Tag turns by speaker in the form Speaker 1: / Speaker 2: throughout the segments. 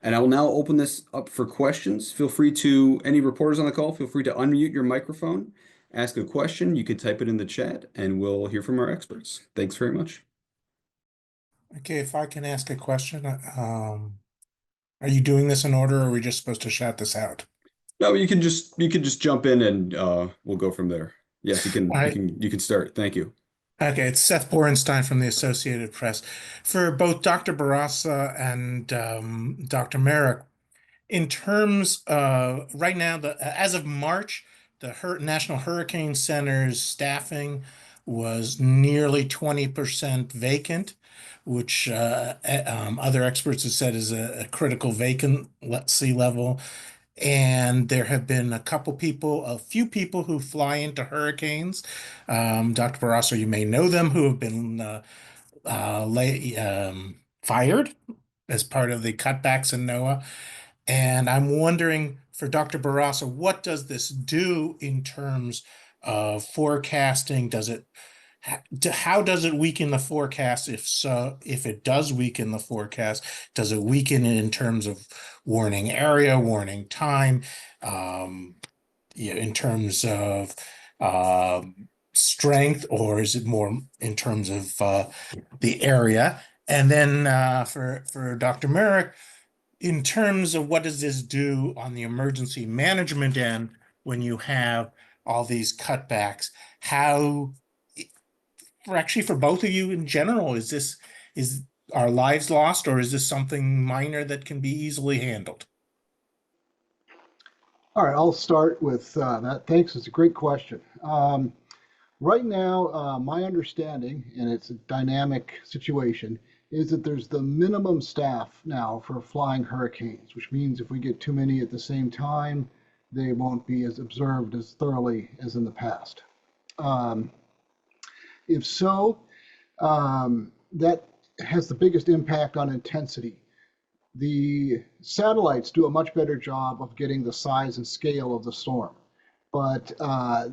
Speaker 1: And I will now open this up for questions. Feel free to, any reporters on the call, feel free to unmute your microphone, ask a question. You could type it in the chat, and we'll hear from our experts. Thanks very much.
Speaker 2: Okay, if I can ask a question, are you doing this in order, or are we just supposed to shout this out?
Speaker 1: No, you can just jump in and we'll go from there. Yes, you
Speaker 2: All
Speaker 1: can you
Speaker 2: right.
Speaker 1: can you can start. Thank you.
Speaker 2: Okay, it's Seth Borenstein from the Associated Press. For both Dr. Bourassa and Dr. Merrick, in terms of right now, as of March, the National Hurricane Center's staffing was nearly 20% vacant, which other experts have said is a critical vacancy level. And there have been a few people who fly into hurricanes. Dr. Barrasso, you may know them, who have been fired as part of the cutbacks in NOAA. And I'm wondering for Dr. Barrasso, what does this do in terms of forecasting? How does it weaken the forecast? If so, if it does weaken the forecast, does it weaken it in terms of warning area, warning time, in terms of strength, or is it more in terms of the area? And then for Dr. Merrick, in terms of what does this do on the emergency management end when you have all these cutbacks? How, for both of you in general, is our lives lost, or is this something minor that can be easily handled?
Speaker 3: All right, I'll start with that. Thanks. It's a great question. Right now, my understanding, and it's a dynamic situation, is that there's the minimum staff now for flying hurricanes, which means if we get too many at the same time, they won't be as observed as thoroughly as in the past. Um, if so, that has the biggest impact on intensity. The satellites do a much better job of getting the size and scale of the storm, but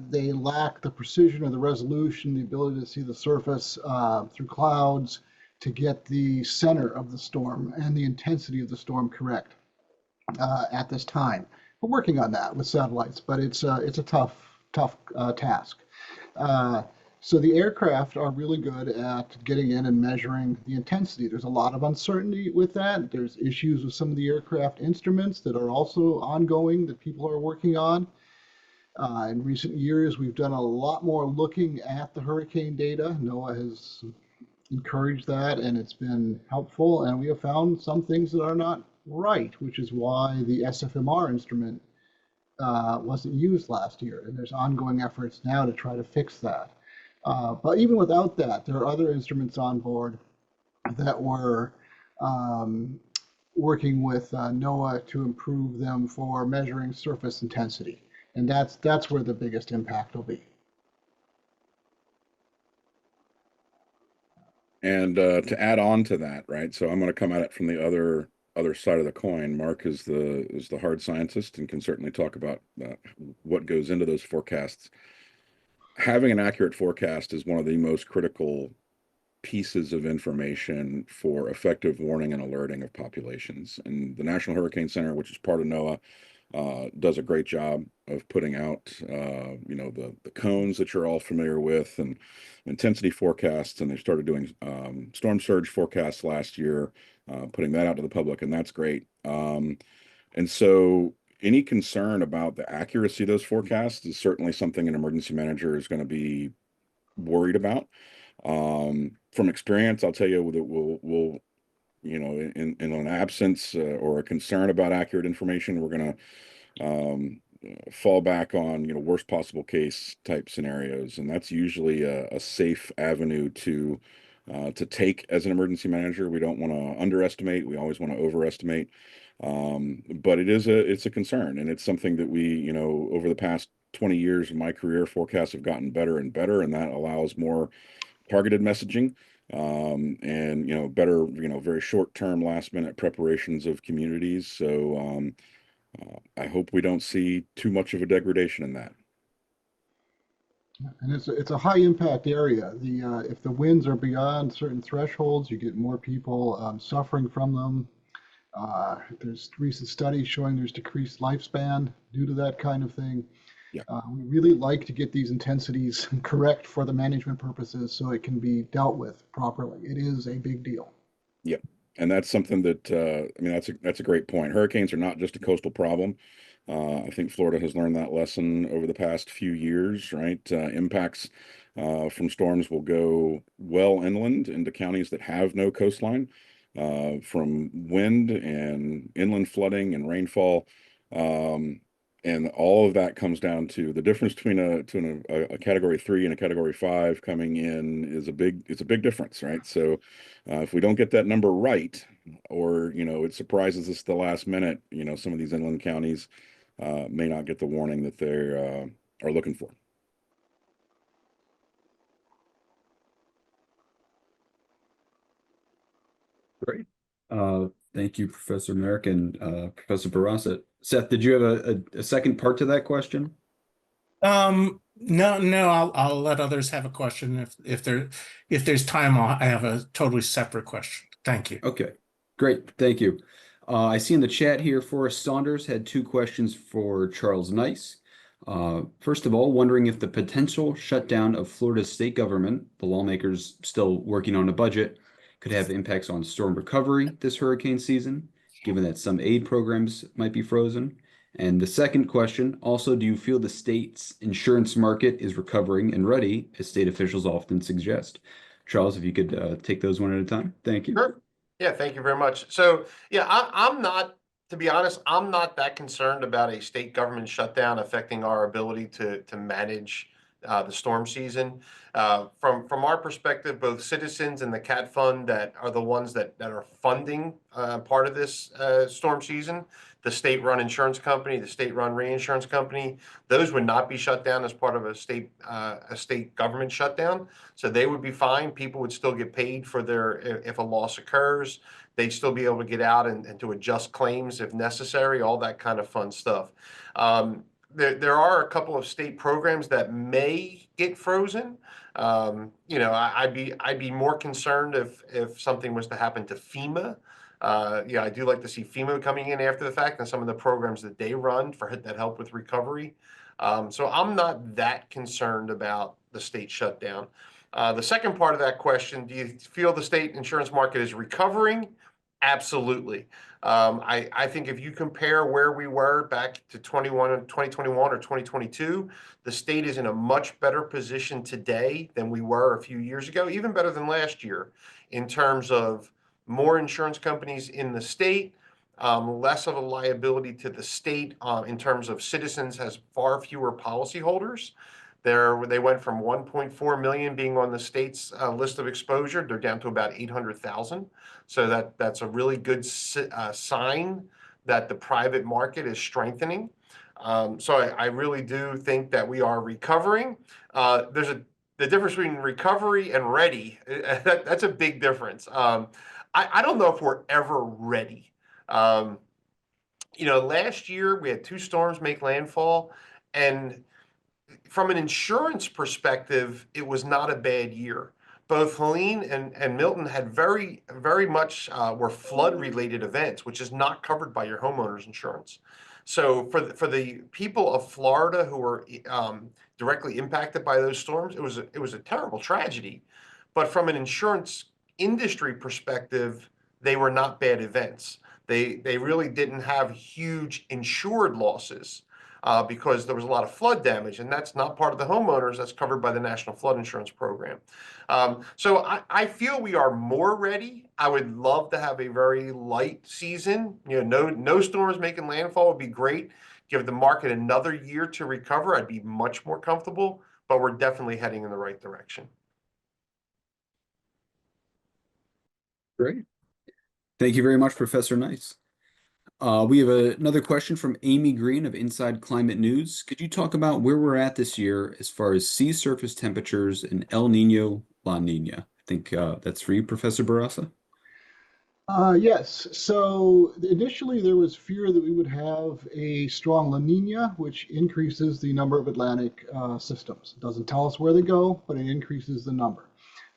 Speaker 3: they lack the precision or the resolution, the ability to see the surface through clouds to get the center of the storm and the intensity of the storm correct at this time. We're working on that with satellites, but it's a tough task. Uh, so the aircraft are really good at getting in and measuring the intensity. There's a lot of uncertainty with that. There's issues with some of the aircraft instruments that are also ongoing that people are working on. In recent years, we've done a lot more looking at the hurricane data. NOAA has encouraged that, and it's been helpful. And we have found some things that are not right, which is why the SFMR instrument wasn't used last year. And there's ongoing efforts now to try to fix that. But even without that, there are other instruments on board that were working with NOAA to improve them for measuring surface intensity. And that's where the biggest impact will be.
Speaker 4: And to add on to that, right? So I'm going to come at it from the other side of the coin. Mark is the hard scientist and can certainly talk about what goes into those forecasts. Having an accurate forecast is one of the most critical pieces of information for effective warning and alerting of populations. And the National Hurricane Center, which is part of NOAA, does a great job of putting out, the cones that you're all familiar with and intensity forecasts. And they started doing storm surge forecasts last year, putting that out to the public, and that's great. And so any concern about the accuracy of those forecasts is certainly something an emergency manager is going to be worried about. From experience, I'll tell you that we'll in an absence or a concern about accurate information, we're going to fall back on worst possible case type scenarios, and that's usually a safe avenue to take as an emergency manager. We don't want to underestimate. We always want to overestimate. But it's a concern, and it's something that we, over the past 20 years of my career, forecasts have gotten better and better, and that allows more targeted messaging, and better, very short-term, last-minute preparations of communities. So I hope we don't see too much of a degradation in that.
Speaker 3: And it's a high impact area. If the winds are beyond certain thresholds, you get more people suffering from them. There's recent studies showing there's decreased lifespan due to that kind of thing.
Speaker 4: Yeah.
Speaker 3: We really like to get these intensities correct for the management purposes so it can be dealt with properly. It is a big deal.
Speaker 4: Yep. And that's something that I mean, that's a great point. Hurricanes are not just a coastal problem. I think Florida has learned that lesson over the past few years, right? Impacts from storms will go well inland into counties that have no coastline, from wind and inland flooding and rainfall. And all of that comes down to the difference between a category 3 and a category 5 coming in is it's a big difference, right? So if we don't get that number right, or it surprises us at the last minute, some of these inland counties may not get the warning that they are looking for.
Speaker 1: Great. Thank you, Professor Merrick and Professor Bourassa. Seth, did you have a second part to that question?
Speaker 2: No, I'll let others have a question if there's time. I have a totally separate question. Thank you.
Speaker 1: Okay, great. Thank you. I see in the chat here, Forrest Saunders had two questions for Charles Nyce. First of all, wondering if the potential shutdown of Florida's state government, the lawmakers still working on a budget, could have impacts on storm recovery this hurricane season, given that some aid programs might be frozen. And the second question, also, do you feel the state's insurance market is recovering and ready, as state officials often suggest? Charles, if you could take those one at a time. Thank you.
Speaker 5: Sure. Yeah, thank you very much. So, yeah, I'm not, to be honest, I'm not that concerned about a state government shutdown affecting our ability to manage the storm season. From our perspective, both citizens and the CAT fund that are the ones that are funding part of this storm season, the state-run insurance company, the state-run reinsurance company, those would not be shut down as part of a state government shutdown. So they would be fine. People would still get paid for if a loss occurs. They'd still be able to get out and to adjust claims if necessary, all that kind of fun stuff. There are a couple of state programs that may get frozen. I'd be more concerned if something was to happen to FEMA. Yeah, I do like to see FEMA coming in after the fact and some of the programs that they run that help with recovery. So I'm not that concerned about the state shutdown. The second part of that question, do you feel the state insurance market is recovering? Absolutely. I think if you compare where we were back to 2021 or 2022, the state is in a much better position today than we were a few years ago, even better than last year, in terms of more insurance companies in the state, less of a liability to the state in terms of citizens has far fewer policyholders. They went from 1.4 million being on the state's list of exposure. They're down to about 800,000. So that's a really good sign that the private market is strengthening. So I really do think that we are recovering. The difference between recovery and ready, that's a big difference. I don't know if we're ever ready. Last year we had 2 storms make landfall, and from an insurance perspective, it was not a bad year. Both Helene and Milton had very, very much were flood-related events, which is not covered by your homeowner's insurance. So for the people of Florida who were directly impacted by those storms, it was a terrible tragedy. But from an insurance industry perspective, they were not bad events. They really didn't have huge insured losses because there was a lot of flood damage, and that's not part of the homeowners. That's covered by the National Flood Insurance Program. So I feel we are more ready. I would love to have a very light season. No storms making landfall would be great. Give the market another year to recover. I'd be much more comfortable, but we're definitely heading in the right direction.
Speaker 1: Great. Thank you very much, Professor Nyce. We have another question from Amy Green of Inside Climate News. Could you talk about where we're at this year as far as sea surface temperatures and El Nino, La Nina? I think that's for you, Professor Bourassa.
Speaker 3: Yes. So initially there was fear that we would have a strong La Nina, which increases the number of Atlantic systems. It doesn't tell us where they go, but it increases the number.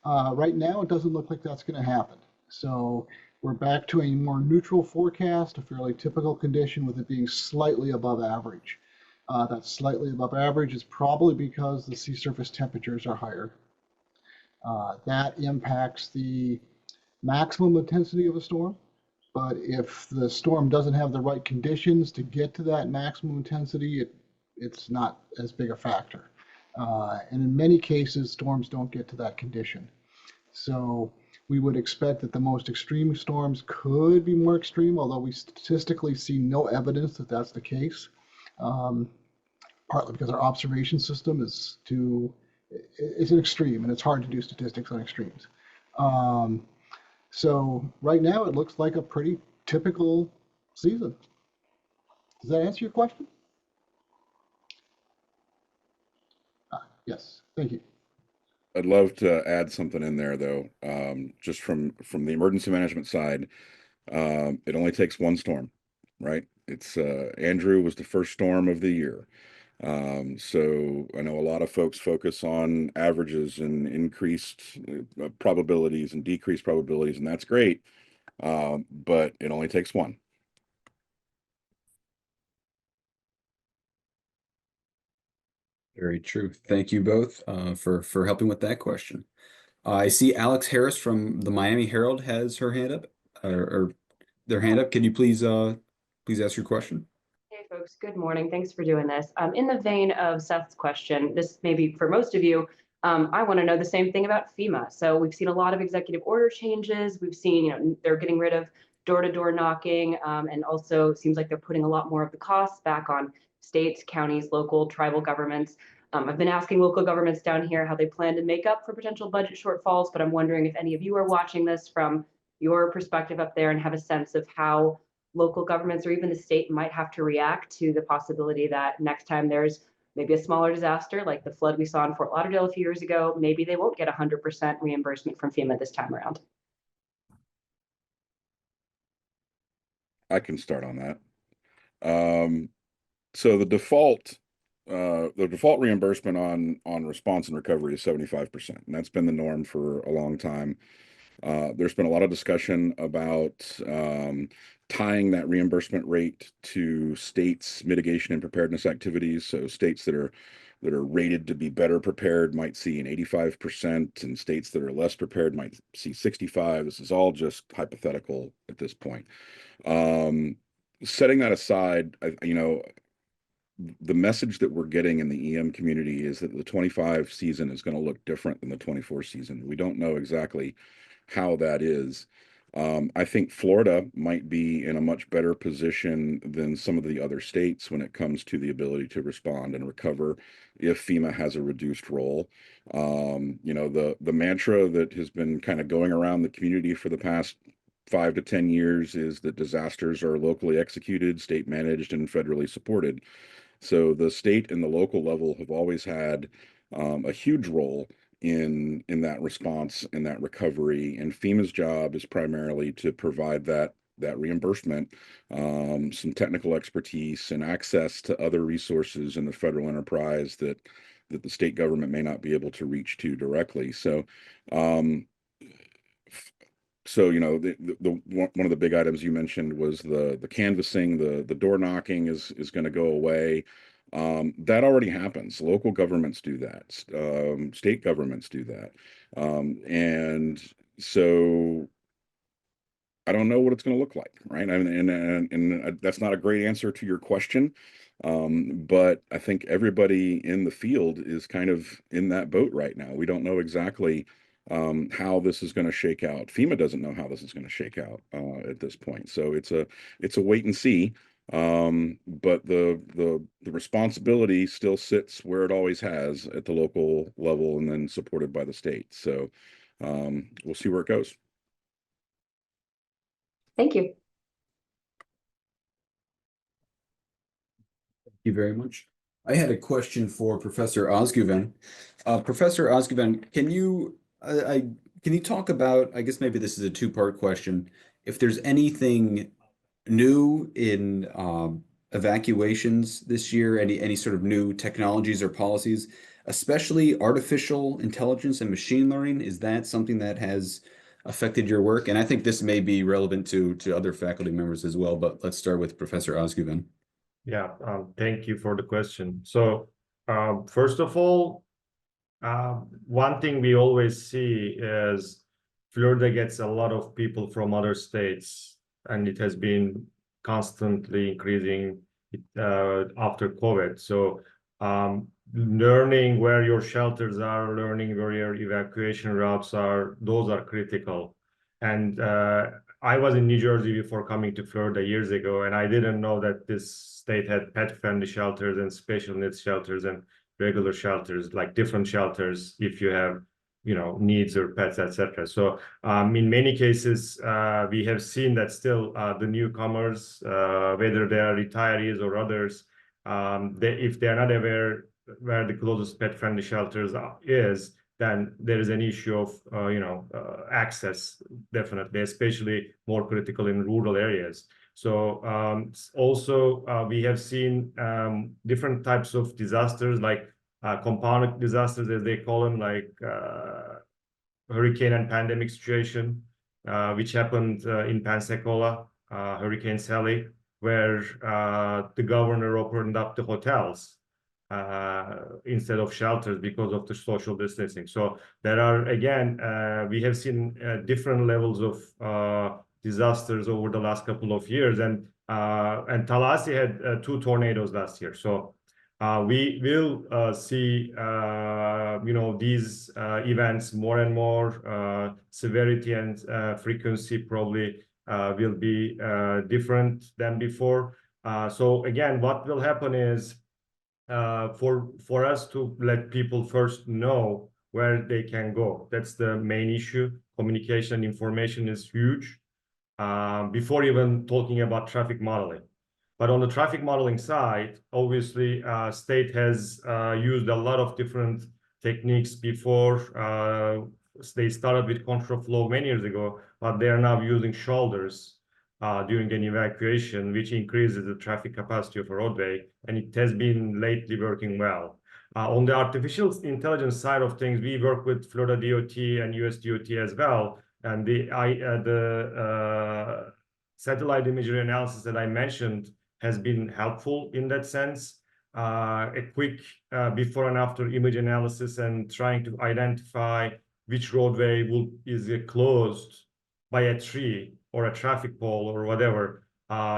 Speaker 3: Right now, it doesn't look like that's going to happen. So we're back to a more neutral forecast, a fairly typical condition with it being slightly above average. That slightly above average is probably because the sea surface temperatures are higher. That impacts the maximum intensity of a storm. But if the storm doesn't have the right conditions to get to that maximum intensity, it's not as big a factor. And in many cases, storms don't get to that condition. So we would expect that the most extreme storms could be more extreme, although we statistically see no evidence that that's the case. Partly because our observation system is it's an extreme, and it's hard to do statistics on extremes. So right now it looks like a pretty typical season. Does that answer your question? Yes, thank you.
Speaker 4: I'd love to add something in there though, just from the emergency management side. It only takes one storm, right? It's Andrew was the first storm of the year. So I know a lot of folks focus on averages and increased probabilities and decreased probabilities, and that's great. But it only takes one.
Speaker 1: Very true. Thank you both for helping with that question. I see Alex Harris from the Miami Herald has her hand up, or their hand up. Can you please ask your question?
Speaker 6: Hey folks, good morning. Thanks for doing this. In the vein of Seth's question, this may be for most of you. I want to know the same thing about FEMA. So we've seen a lot of executive order changes. We've seen, they're getting rid of door-to-door knocking, and also it seems like they're putting a lot more of the costs back on states, counties, local, tribal governments. I've been asking local governments down here how they plan to make up for potential budget shortfalls, but I'm wondering if any of you are watching this from your perspective up there and have a sense of how local governments or even the state might have to react to the possibility that next time there's maybe a smaller disaster like the flood we saw in Fort Lauderdale a few years ago, maybe they won't get 100% reimbursement from FEMA this time around.
Speaker 4: I can start on that. So the default reimbursement on response and recovery is 75%, and that's been the norm for a long time. There's been a lot of discussion about tying that reimbursement rate to states' mitigation and preparedness activities. So states that are rated to be better prepared might see an 85%, and states that are less prepared might see 65. This is all just hypothetical at this point. Setting that aside, the message that we're getting in the EM community is that the 25 season is going to look different than the 24 season. We don't know exactly how that is. I think Florida might be in a much better position than some of the other states when it comes to the ability to respond and recover if FEMA has a reduced role. The mantra that has been kind of going around the community for the past 5 to 10 years is that disasters are locally executed, state managed, and federally supported. So the state and the local level have always had a huge role in that response and that recovery. And FEMA's job is primarily to provide that reimbursement, some technical expertise, and access to other resources in the federal enterprise that the state government may not be able to reach to directly. So one of the big items you mentioned was the canvassing, the door knocking is going to go away. That already happens. Local governments do that. State governments do that. And so I don't know what it's going to look like, right? And that's not a great answer to your question. But I think everybody in the field is kind of in that boat right now. We don't know exactly how this is going to shake out. FEMA doesn't know how this is going to shake out at this point. So it's a wait and see. But the responsibility still sits where it always has at the local level and then supported by the state. So we'll see where it goes.
Speaker 6: Thank you.
Speaker 1: Thank you very much. I had a question for Professor Ozguven. Professor Ozguven, can you talk about, I guess maybe this is a two-part question, if there's anything new in evacuations this year, any sort of new technologies or policies, especially artificial intelligence and machine learning? Is that something that has affected your work? And I think this may be relevant to other faculty members as well, but let's start with Professor Ozguven.
Speaker 7: Yeah, thank you for the question. So, first of all, one thing we always see is Florida gets a lot of people from other states, and it has been constantly increasing after COVID. So, learning where your shelters are, learning where your evacuation routes are, those are critical. And I was in New Jersey before coming to Florida years ago, and I didn't know that this state had pet-friendly shelters and special needs shelters and regular shelters, like different shelters if you have, needs or pets, etc. So in many cases, we have seen that still the newcomers, whether they are retirees or others, if they are not aware where the closest pet-friendly shelters is, then there is an issue of access, definitely, especially more critical in rural areas. So also we have seen different types of disasters, like compounded disasters, as they call them, like hurricane and pandemic situation, which happened in Pensacola, Hurricane Sally, where the governor opened up the hotels instead of shelters because of the social distancing. So there are, again, we have seen different levels of disasters over the last couple of years, and Tallahassee had 2 tornadoes last year. So we will see, these events more and more. Severity and frequency probably will be different than before. So again, what will happen is for us to let people first know where they can go. That's the main issue. Communication, information is huge before even talking about traffic modeling. But on the traffic modeling side, obviously, state has used a lot of different techniques before. They started with control flow many years ago, but they are now using shoulders during an evacuation, which increases the traffic capacity of a roadway, and it has been lately working well. On the artificial intelligence side of things, we work with Florida DOT and US DOT as well, and the satellite imagery analysis that I mentioned has been helpful in that sense. A quick before and after image analysis and trying to identify which roadway is closed by a tree or a traffic pole or whatever,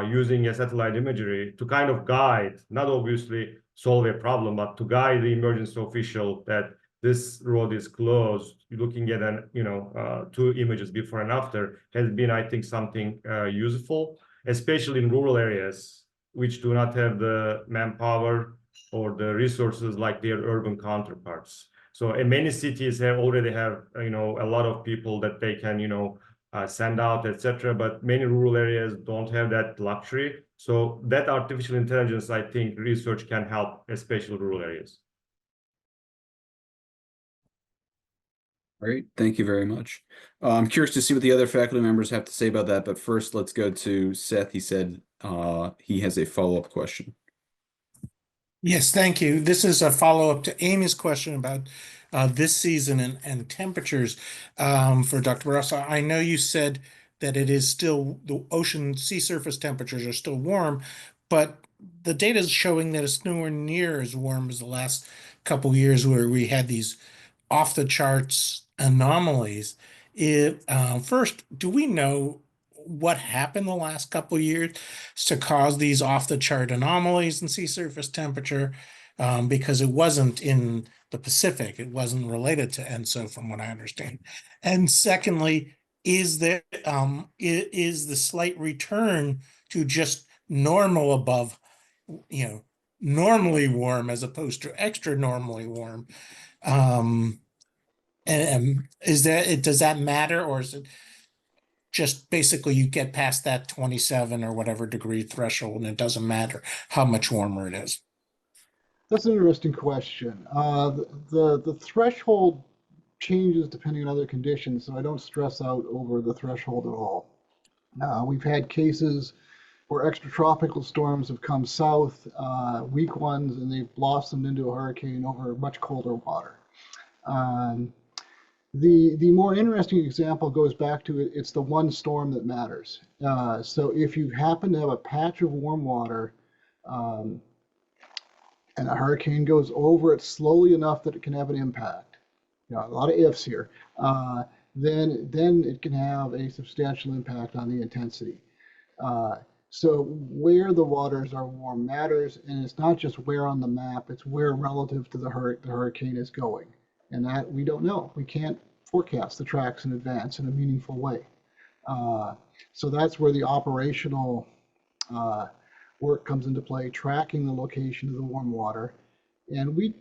Speaker 7: using a satellite imagery to kind of guide, not obviously solve a problem, but to guide the emergency official that this road is closed. Looking at 2 images before and after has been, I think, something useful, especially in rural areas, which do not have the manpower or the resources like their urban counterparts. So many cities already have a lot of people that they can send out, etc. But many rural areas don't have that luxury. So that artificial intelligence, I think, research can help, especially rural areas.
Speaker 1: Great, thank you very much. I'm curious to see what the other faculty members have to say about that, but first let's go to Seth. He said he has a follow-up question.
Speaker 2: Yes, thank you. This is a follow-up to Amy's question about this season and temperatures for Dr. Bourassa. I know you said that it is still, the ocean sea surface temperatures are still warm, but the data is showing that it's nowhere near as warm as the last couple years where we had these off the charts anomalies. First, do we know what happened the last couple of years to cause these off the chart anomalies in sea surface temperature? Because it wasn't in the Pacific, it wasn't related to ENSO from what I understand. And secondly, is the slight return to just normal above, normally warm as opposed to extra normally warm? And does that matter, or is it just basically you get past that 27 or whatever degree threshold and it doesn't matter how much warmer it is?
Speaker 3: That's an interesting question. The threshold changes depending on other conditions, so I don't stress out over the threshold at all. We've had cases where extratropical storms have come south, weak ones, and they've blossomed into a hurricane over much colder water. The more interesting example goes back to it's the one storm that matters. So if you happen to have a patch of warm water, um, and a hurricane goes over it slowly enough that it can have an impact, a lot of ifs here, then it can have a substantial impact on the intensity. Uh, so where the waters are warm matters, and it's not just where on the map, it's where relative to the hurricane is going. And that we don't know. We can't forecast the tracks in advance in a meaningful way. So that's where the operational work comes into play, tracking the location of the warm water. And we're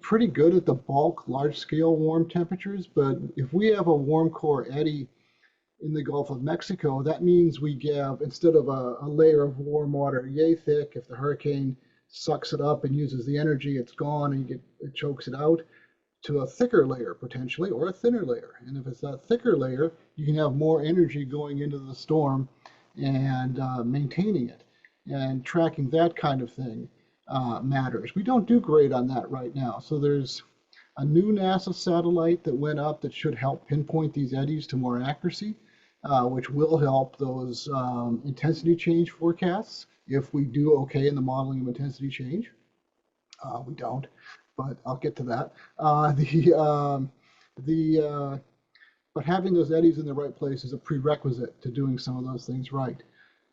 Speaker 3: pretty good at the bulk, large-scale warm temperatures, but if we have a warm core eddy in the Gulf of Mexico, that means we give, instead of a layer of warm water yay thick, if the hurricane sucks it up and uses the energy, it's gone and it chokes it out, to a thicker layer potentially, or a thinner layer. And if it's that thicker layer, you can have more energy going into the storm and maintaining it. And tracking that kind of thing matters. We don't do great on that right now. So there's a new NASA satellite that went up that should help pinpoint these eddies to more accuracy, which will help those intensity change forecasts if we do okay in the modeling of intensity change. We don't, but I'll get to that. But having those eddies in the right place is a prerequisite to doing some of those things right.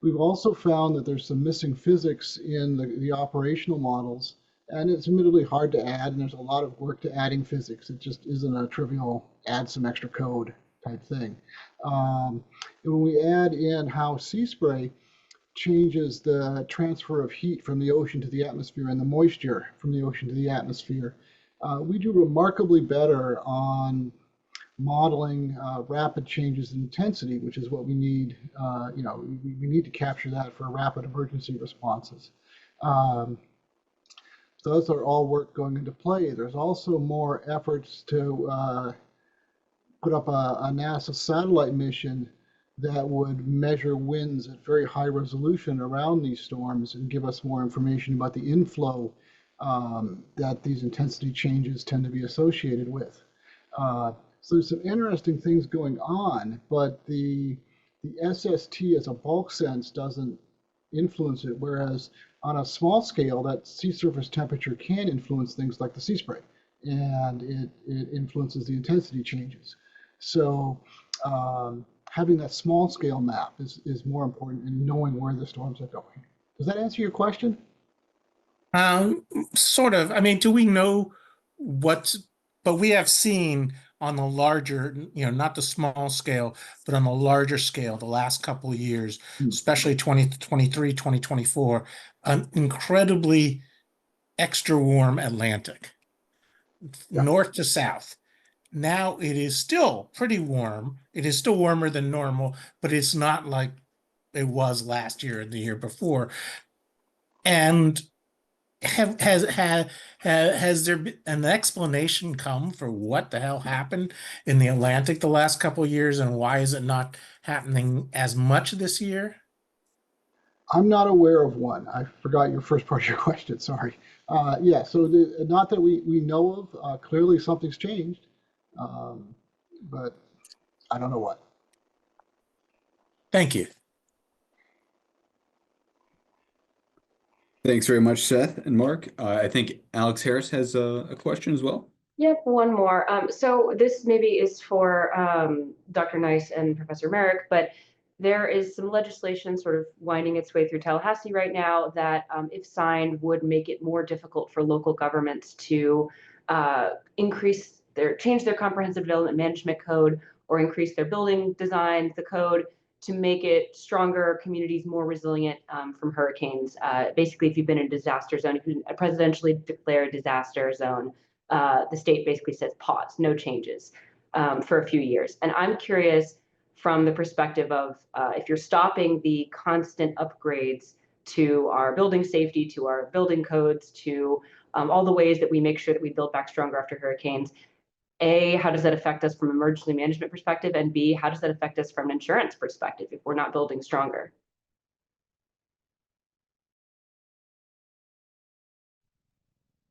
Speaker 3: We've also found that there's some missing physics in the operational models, and it's admittedly hard to add, and there's a lot of work to adding physics. It just isn't a trivial add some extra code type thing. And when we add in how sea spray changes the transfer of heat from the ocean to the atmosphere and the moisture from the ocean to the atmosphere, we do remarkably better on modeling rapid changes in intensity, which is what we need. We need to capture that for rapid emergency responses. Those are all work going into play. There's also more efforts to put up a NASA satellite mission that would measure winds at very high resolution around these storms and give us more information about the inflow that these intensity changes tend to be associated with. So there's some interesting things going on, but the SST as a bulk sense doesn't influence it, whereas on a small scale, that sea surface temperature can influence things like the sea spray, and it influences the intensity changes. So having that small scale map is more important in knowing where the storms are going. Does that answer your question?
Speaker 2: Sort of. I mean, do we know but we have seen on the larger, not the small scale, but on the larger scale, the last couple of years, especially 2023, 2024, an incredibly extra warm Atlantic, north to south. Now it is still pretty warm. It is still warmer than normal, but it's not like it was last year and the year before. And has there been an explanation come for what the hell happened in the Atlantic the last couple of years, and why is it not happening as much this year?
Speaker 3: I'm not aware of one. I forgot your first part of your question. Sorry. Yeah, so not that we know of. Clearly something's changed, but I don't know what.
Speaker 2: Thank you.
Speaker 1: Thanks very much, Seth and Mark. I think Alex Harris has a question as well.
Speaker 6: Yep, one more. So this maybe is for Dr. Nyce and Professor Merrick, but there is some legislation sort of winding its way through Tallahassee right now that, if signed, would make it more difficult for local governments to change their comprehensive development management code or increase their building designs, the code, to make it stronger, communities more resilient from hurricanes. Basically, if you've been in a disaster zone, if you've been a presidentially declared disaster zone, the state basically says pause, no changes for a few years. And I'm curious from the perspective of if you're stopping the constant upgrades to our building safety, to our building codes, to all the ways that we make sure that we build back stronger after hurricanes, A, how does that affect us from an emergency management perspective? And B, how does that affect us from an insurance perspective if we're not building stronger?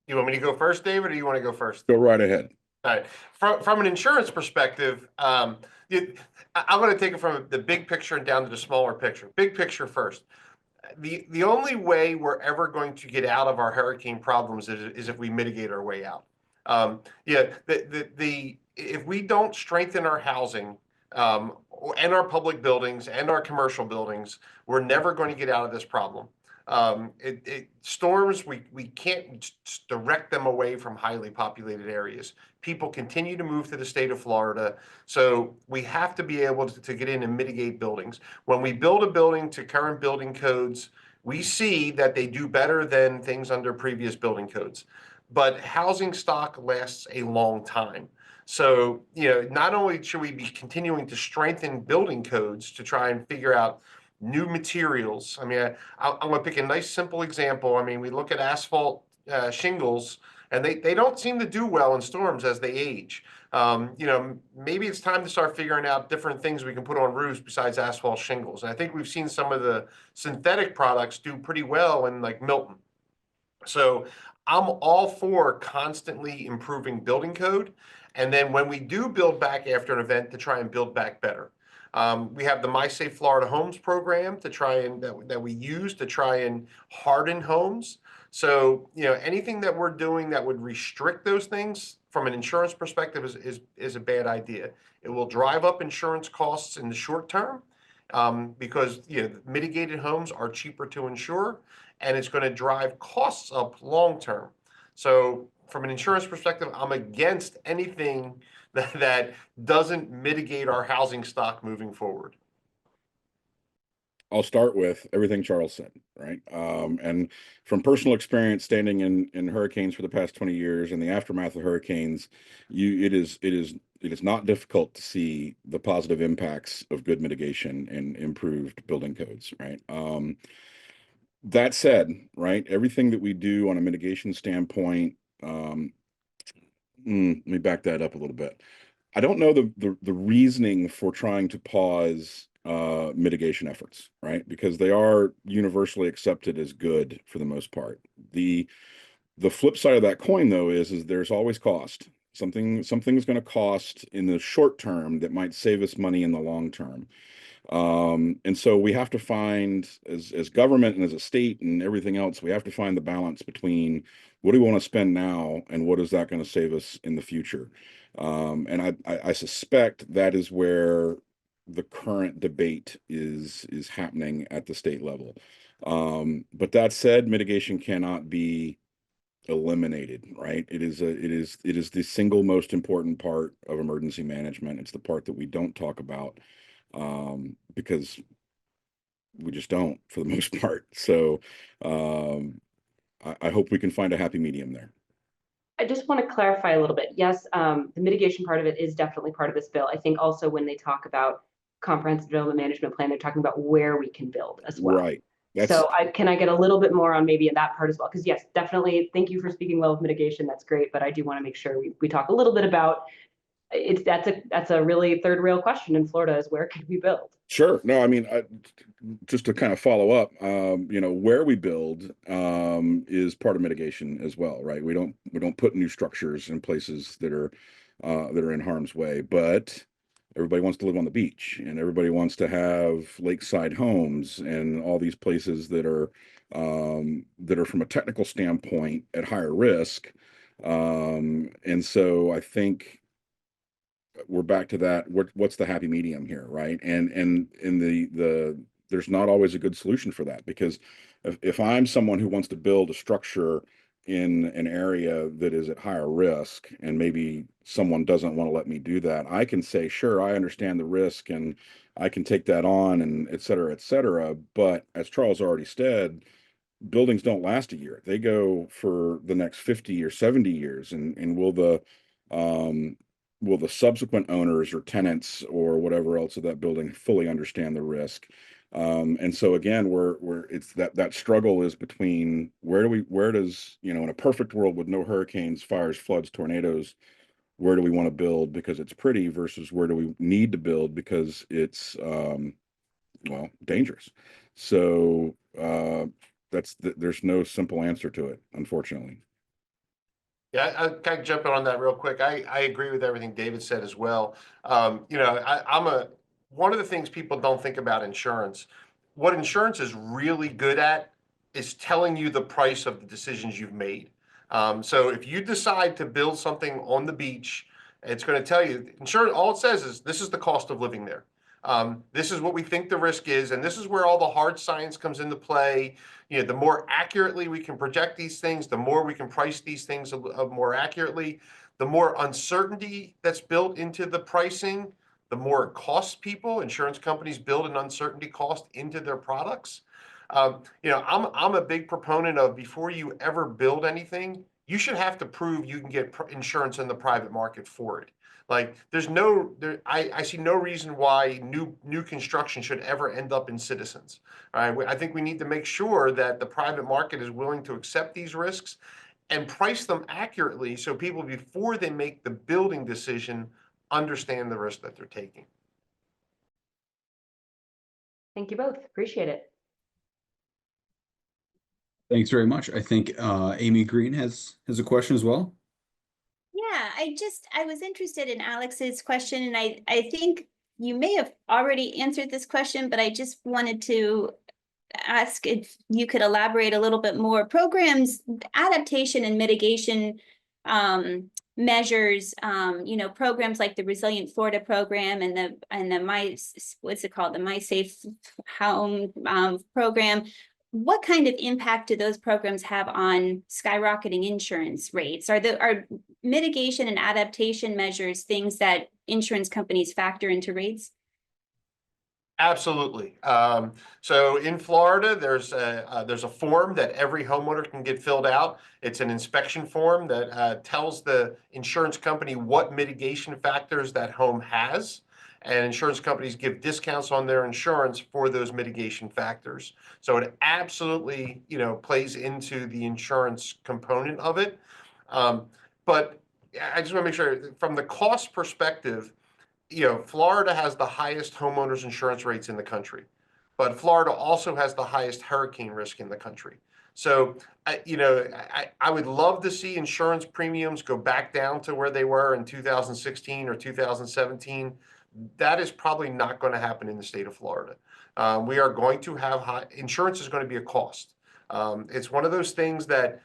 Speaker 5: You want me to go first, David, or you want to go first?
Speaker 4: Go right ahead.
Speaker 5: All right. From an insurance perspective, I'm going to take it from the big picture and down to the smaller picture. Big picture first. The only way we're ever going to get out of our hurricane problems is if we mitigate our way out. Yeah, if we don't strengthen our housing and our public buildings and our commercial buildings, we're never going to get out of this problem. Storms, we can't direct them away from highly populated areas. People continue to move to the state of Florida, so we have to be able to get in and mitigate buildings. When we build a building to current building codes, we see that they do better than things under previous building codes. But housing stock lasts a long time. So, not only should we be continuing to strengthen building codes to try and figure out new materials. I mean, I'm going to pick a nice simple example. I mean, we look at asphalt shingles, and they don't seem to do well in storms as they age. Maybe it's time to start figuring out different things we can put on roofs besides asphalt shingles. And I think we've seen some of the synthetic products do pretty well in like Milton. So I'm all for constantly improving building code. And then when we do build back after an event, to try and build back better. We have the My Safe Florida Homes program to try and that we use to try and harden homes. So, anything that we're doing that would restrict those things from an insurance perspective is a bad idea. It will drive up insurance costs in the short term because mitigated homes are cheaper to insure, and it's going to drive costs up long term. So from an insurance perspective, I'm against anything that doesn't mitigate our housing stock moving forward.
Speaker 4: I'll start with everything Charles said, right? And from personal experience, standing in hurricanes for the past 20 years and the aftermath of hurricanes, it is not difficult to see the positive impacts of good mitigation and improved building codes, right? That said, right, everything that we do on a mitigation standpoint, let me back that up a little bit. I don't know the reasoning for trying to pause mitigation efforts, right? Because they are universally accepted as good for the most part. The flip side of that coin, though, is there's always cost. Something's going to cost in the short term that might save us money in the long term. And so we have to find, as government and as a state and everything else, we have to find the balance between what do we want to spend now and what is that going to save us in the future. And I suspect that is where the current debate is happening at the state level. But that said, mitigation cannot be eliminated, right? It is the single most important part of emergency management. It's the part that we don't talk about because we just don't for the most part. So I hope we can find a happy medium there.
Speaker 6: I just want to clarify a little bit. Yes, the mitigation part of it is definitely part of this bill. I think also when they talk about comprehensive development management plan, they're talking about where we can build as well.
Speaker 4: Right.
Speaker 6: So can I get a little bit more on maybe that part as well? Because yes, definitely. Thank you for speaking well of mitigation. That's great. But I do want to make sure we talk a little bit about that's a really third rail question in Florida is where can we build?
Speaker 4: Sure. No, I mean, just to kind of follow up, where we build is part of mitigation as well, right? We don't put new structures in places that are in harm's way, but everybody wants to live on the beach and everybody wants to have lakeside homes and all these places that are from a technical standpoint at higher risk. And so I think we're back to that. What's the happy medium here, right? And in there's not always a good solution for that, because if I'm someone who wants to build a structure in an area that is at higher risk and maybe someone doesn't want to let me do that, I can say, sure, I understand the risk and I can take that on and et cetera, et cetera. But as Charles already said, buildings don't last a year. They go for the next 50 or 70 years. And will the subsequent owners or tenants or whatever else of that building fully understand the risk? And so again, it's that struggle is between where does, in a perfect world with no hurricanes, fires, floods, tornadoes, where do we want to build because it's pretty versus where do we need to build because it's, dangerous. So, there's no simple answer to it, unfortunately.
Speaker 5: Yeah, I kind of jump in on that real quick. I agree with everything David said as well. You know, one of the things people don't think about insurance. What insurance is really good at is telling you the price of the decisions you've made. So if you decide to build something on the beach, it's going to tell you insurance. All it says is this is the cost of living there. This is what we think the risk is, and this is where all the hard science comes into play. You know, the more accurately we can project these things, the more we can price these things more accurately. The more uncertainty that's built into the pricing, the more it costs people. Insurance companies build an uncertainty cost into their products. You know, I'm a big proponent of before you ever build anything, you should have to prove you can get insurance in the private market for it. Like I see no reason why new construction should ever end up in Citizens. All right, I think we need to make sure that the private market is willing to accept these risks and price them accurately so people before they make the building decision understand the risk that they're taking.
Speaker 6: Thank you both. Appreciate it.
Speaker 1: Thanks very much. I think Amy Green has a question as well.
Speaker 8: Yeah, I was interested in Alex's question, and I think you may have already answered this question, but I just wanted to ask if you could elaborate a little bit more. Programs, adaptation and mitigation measures, you know, programs like the Resilient Florida program and the what's it called, the My Safe Home program. What kind of impact do those programs have on skyrocketing insurance rates? Are mitigation and adaptation measures things that insurance companies factor into rates?
Speaker 5: Absolutely. So in Florida, there's a form that every homeowner can get filled out. It's an inspection form that tells the insurance company what mitigation factors that home has. And insurance companies give discounts on their insurance for those mitigation factors. So it absolutely, you know, plays into the insurance component of it. But I just want to make sure from the cost perspective, you know, Florida has the highest homeowners insurance rates in the country, but Florida also has the highest hurricane risk in the country. So, you know, I would love to see insurance premiums go back down to where they were in 2016 or 2017. That is probably not going to happen in the state of Florida. We are going to have insurance is going to be a cost. It's one of those things that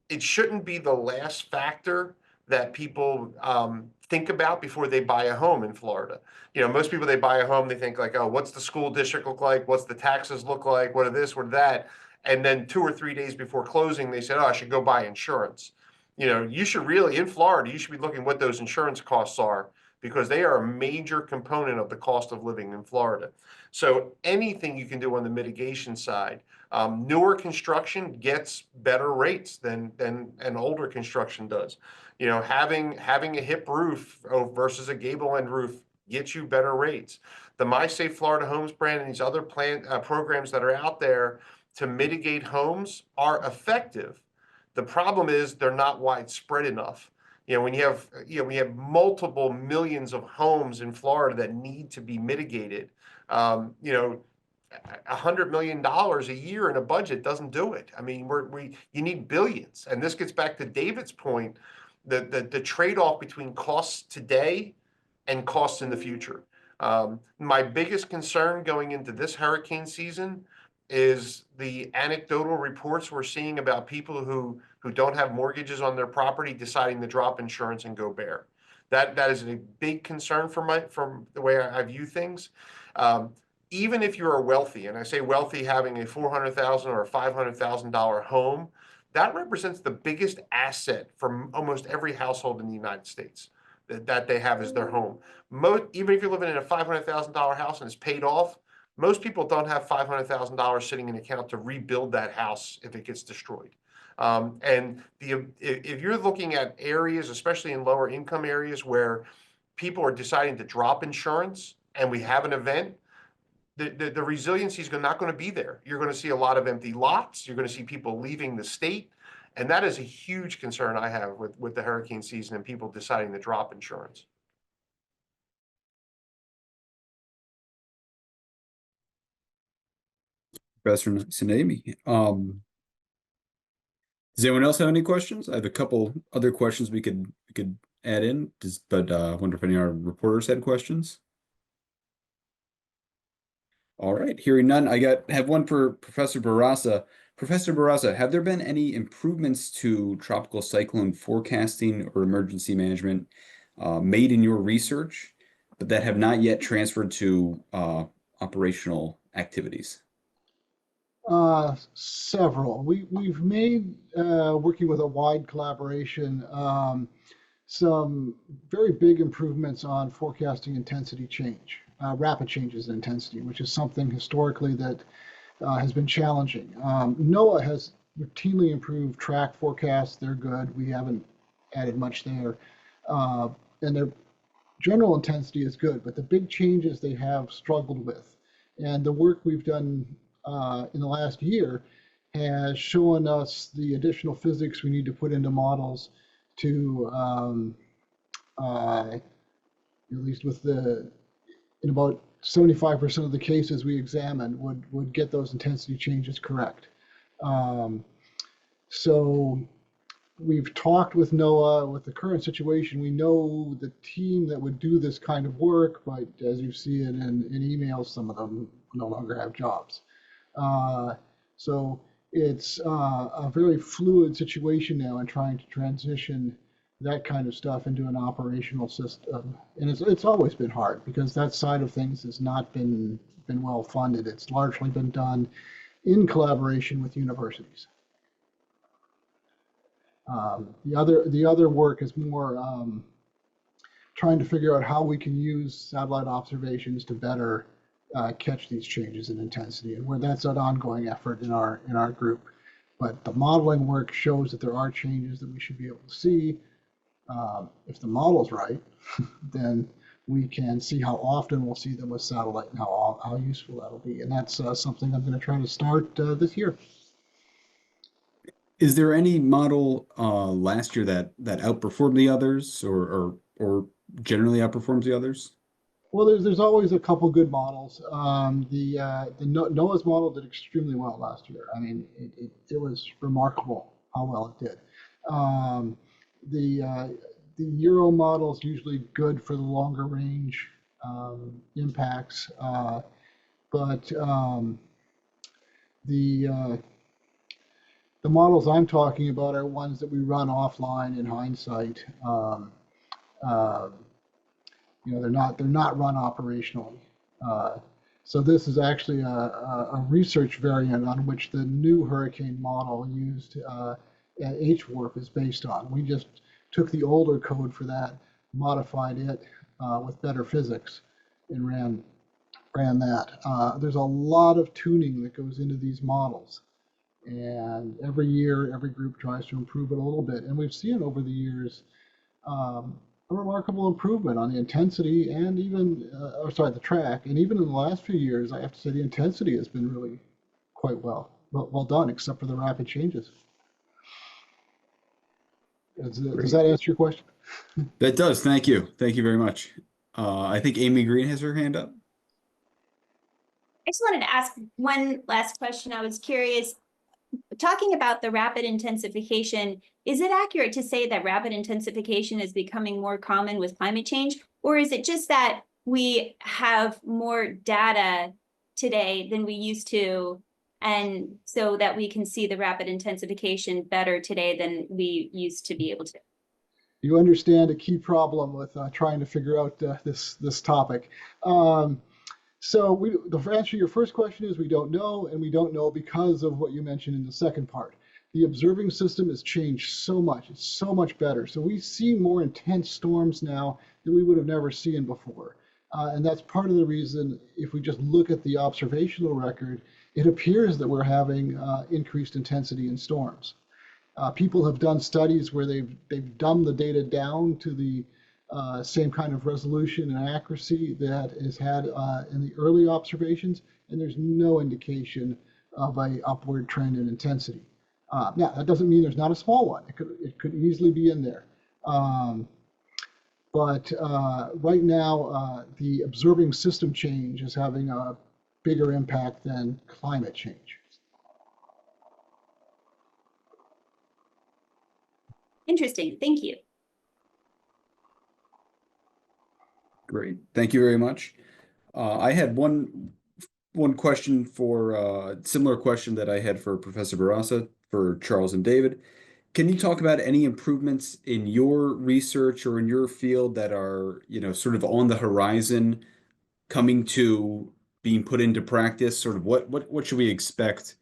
Speaker 5: it shouldn't be the last factor that people think about before they buy a home in Florida. You know, most people, they buy a home, they think like, oh, what's the school district look like? What's the taxes look like? What are this, what are that? And then 2 or 3 days before closing, they said, oh, I should go buy insurance. You know, you should really, in Florida, you should be looking what those insurance costs are because they are a major component of the cost of living in Florida. So anything you can do on the mitigation side, newer construction gets better rates than an older construction does. You know, having a hip roof versus a gable end roof gets you better rates. The My Safe Florida Homes brand and these other programs that are out there to mitigate homes are effective. The problem is they're not widespread enough. You know, when you have, you know, we have multiple millions of homes in Florida that need to be mitigated. You know, $100 million a year in a budget doesn't do it. I mean, you need billions. And this gets back to David's point, the trade-off between costs today and costs in the future. My biggest concern going into this hurricane season is the anecdotal reports we're seeing about people who don't have mortgages on their property deciding to drop insurance and go bare. That is a big concern from the way I view things. Even if you are wealthy, and I say wealthy having a $400,000 or a $500,000 home, that represents the biggest asset for almost every household in the United States that they have as their home. Even if you're living in a $500,000 house and it's paid off, most people don't have $500,000 sitting in an account to rebuild that house if it gets destroyed. And if you're looking at areas, especially in lower income areas where people are deciding to drop insurance and we have an event, the resiliency is not going to be there. You're going to see a lot of empty lots. You're going to see people leaving the state. And that is a huge concern I have with the hurricane season and people deciding to drop insurance.
Speaker 1: Professor Nyce and Amy. Does anyone else have any questions? I have a couple other questions we could add in, but I wonder if any of our reporters had questions. All right, hearing none, have one for Professor Bourassa. Professor Bourassa, have there been any improvements to tropical cyclone forecasting or emergency management made in your research, but that have not yet transferred to operational activities?
Speaker 3: Several. We've made, working with a wide collaboration, some very big improvements on forecasting intensity change, rapid changes in intensity, which is something historically that has been challenging. NOAA has routinely improved track forecasts. They're good. We haven't added much there. And their general intensity is good, but the big changes they have struggled with. And the work we've done in the last year has shown us the additional physics we need to put into models to, at least with in about 75% of the cases we examined, would get those intensity changes correct. So we've talked with NOAA. With the current situation, we know the team that would do this kind of work, but as you see it in emails, some of them no longer have jobs. So it's a very fluid situation now in trying to transition that kind of stuff into an operational system. And it's always been hard because that side of things has not been well funded. It's largely been done in collaboration with universities. The other work is more trying to figure out how we can use satellite observations to better catch these changes in intensity, and where that's an ongoing effort in our group. But the modeling work shows that there are changes that we should be able to see. If the model's right, then we can see how often we'll see them with satellite and how useful that'll be. And that's something I'm going to try to start this year.
Speaker 1: Is there any model last year that outperformed the others, or generally outperforms the others?
Speaker 3: Well, there's always a couple good models. NOAA's model did extremely well last year. I mean, it was remarkable how well it did. The Euro model is usually good for the longer range impacts, but the models I'm talking about are ones that we run offline in hindsight. They're not run operationally. So this is actually a research variant on which the new hurricane model used at HWRF is based on. We just took the older code for that, modified it with better physics, and ran that. There's a lot of tuning that goes into these models. And every year, every group tries to improve it a little bit. And we've seen over the years a remarkable improvement on the intensity and even, the track. And even in the last few years, I have to say the intensity has been really quite well done, except for the rapid changes. Does that answer your question?
Speaker 1: That does. Thank you. Thank you very much. I think Amy Green has her hand up.
Speaker 8: I just wanted to ask one last question. I was curious, talking about the rapid intensification, is it accurate to say that rapid intensification is becoming more common with climate change? Or is it just that we have more data today than we used to, and so that we can see the rapid intensification better today than we used to be able to?
Speaker 3: You understand a key problem with trying to figure out this topic. So the answer to your first question is we don't know, and we don't know because of what you mentioned in the second part. The observing system has changed so much. It's so much better. So we see more intense storms now that we would have never seen before. And that's part of the reason, if we just look at the observational record, it appears that we're having increased intensity in storms. People have done studies where they've dumbed the data down to the same kind of resolution and accuracy that is had in the early observations, and there's no indication of an upward trend in intensity. Now, that doesn't mean there's not a small one. It could easily be in there. But right now, the observing system change is having a bigger impact than climate change.
Speaker 8: Interesting. Thank you.
Speaker 1: Great. Thank you very much. I had one question for similar question that I had for Professor Bourassa for Charles and David. Can you talk about any improvements in your research or in your field that are, sort of on the horizon, coming to being put into practice? Sort of what should we expect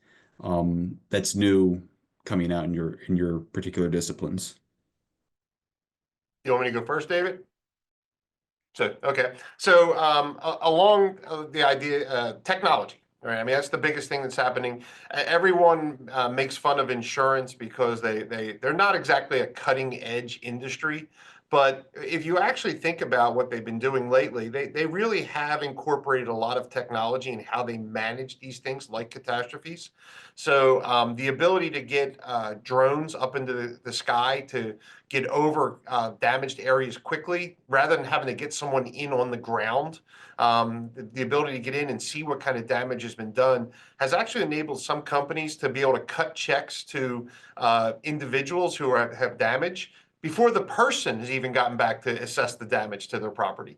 Speaker 1: that's new coming out in your particular disciplines?
Speaker 5: You want me to go first, David? Okay. So along the idea, technology, right? I mean, that's the biggest thing that's happening. Everyone makes fun of insurance because they're not exactly a cutting edge industry. But if you actually think about what they've been doing lately, they really have incorporated a lot of technology in how they manage these things like catastrophes. So the ability to get drones up into the sky to get over damaged areas quickly, rather than having to get someone in on the ground, the ability to get in and see what kind of damage has been done has actually enabled some companies to be able to cut checks to individuals who have damage before the person has even gotten back to assess the damage to their property.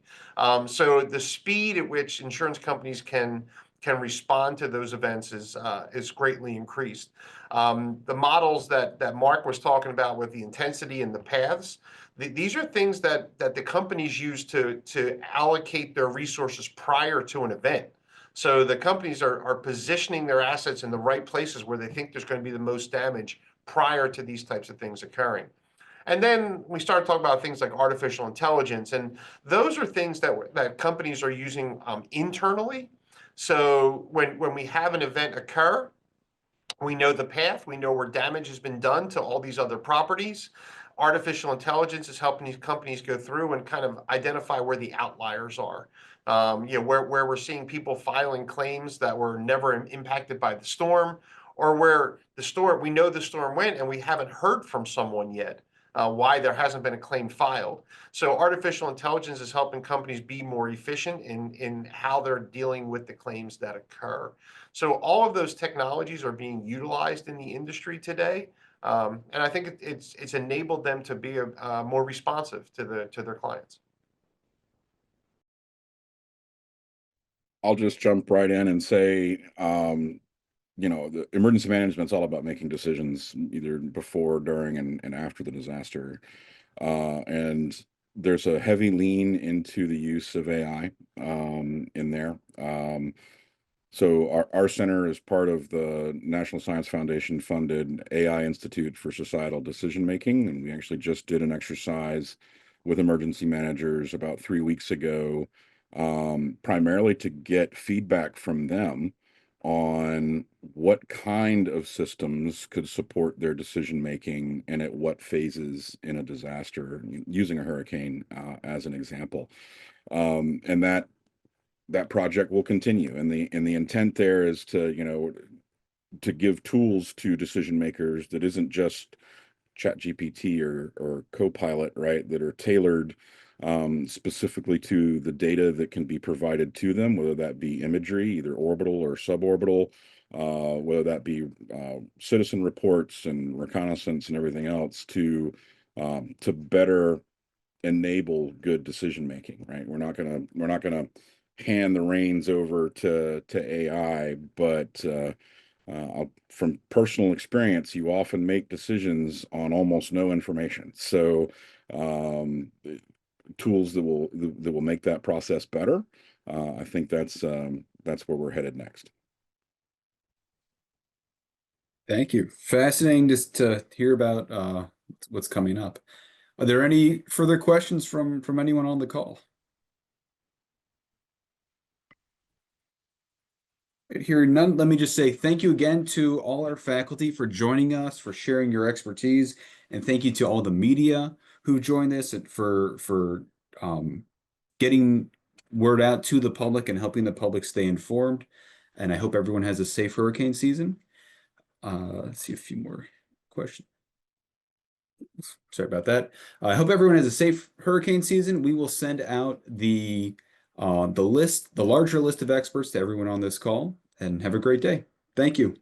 Speaker 5: So the speed at which insurance companies can respond to those events is greatly increased. The models that Mark was talking about with the intensity and the paths, these are things that the companies use to allocate their resources prior to an event. So the companies are positioning their assets in the right places where they think there's going to be the most damage prior to these types of things occurring. And then we start talking about things like artificial intelligence, and those are things that companies are using internally. So when we have an event occur, we know the path, we know where damage has been done to all these other properties. Artificial intelligence is helping these companies go through and kind of identify where the outliers are. Where we're seeing people filing claims that were never impacted by the storm, or where we know the storm went and we haven't heard from someone yet. Why there hasn't been a claim filed. So artificial intelligence is helping companies be more efficient in how they're dealing with the claims that occur. So all of those technologies are being utilized in the industry today. And I think it's enabled them to be more responsive to their clients.
Speaker 4: I'll just jump right in and say, the emergency management is all about making decisions either before, during, and after the disaster. And there's a heavy lean into the use of AI in there. So our center is part of the National Science Foundation funded AI Institute for Societal Decision Making. And we actually just did an exercise with emergency managers about 3 weeks ago, primarily to get feedback from them on what kind of systems could support their decision making and at what phases in a disaster, using a hurricane as an example. And that project will continue, and the intent there is to give tools to decision makers that isn't just ChatGPT or Copilot, right, that are tailored specifically to the data that can be provided to them, whether that be imagery, either orbital or suborbital, whether that be citizen reports and reconnaissance and everything else to better enable good decision making, right? We're not gonna hand the reins over to AI, but from personal experience, you often make decisions on almost no information. So tools that will make that process better. I think that's where we're headed next.
Speaker 1: Thank you. Fascinating just to hear about what's coming up. Are there any further questions from anyone on the call? Hearing none, let me just say thank you again to all our faculty for joining us, for sharing your expertise, and thank you to all the media who joined this and for getting word out to the public and helping the public stay informed. And I hope everyone has a safe hurricane season. Let's see a few more questions. Sorry about that. I hope everyone has a safe hurricane season. We will send out the larger list of experts to everyone on this call, and have a great day. Thank you.